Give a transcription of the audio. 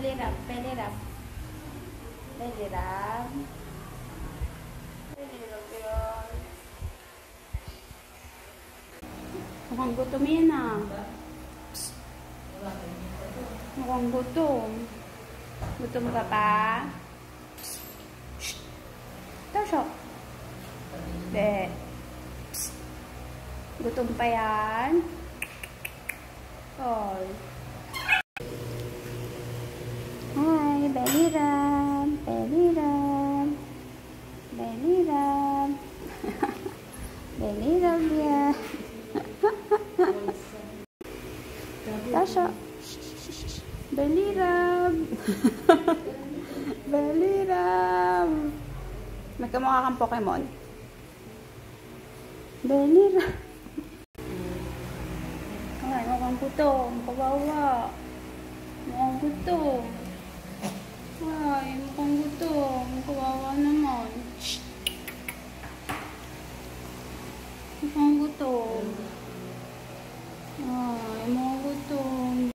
belly rub, belly rub. Belly rub. Belly rub yun. Mukhang gutom yan ah. Psst. Mukhang gutom. Gutom ka pa? Psst. Shh. Tasyo. De. Psst. Gutom pa yan? Oh. Hi, belly rub, belly rub, belly rub, belly rub ya. Tasha, belly rub, belly rub. May kamukha kang Pokemon. Belly rub. Ay, mukhang gutom, kawawa. Mukhang gutom. Ay, mukhang gutom. Kawawa naman.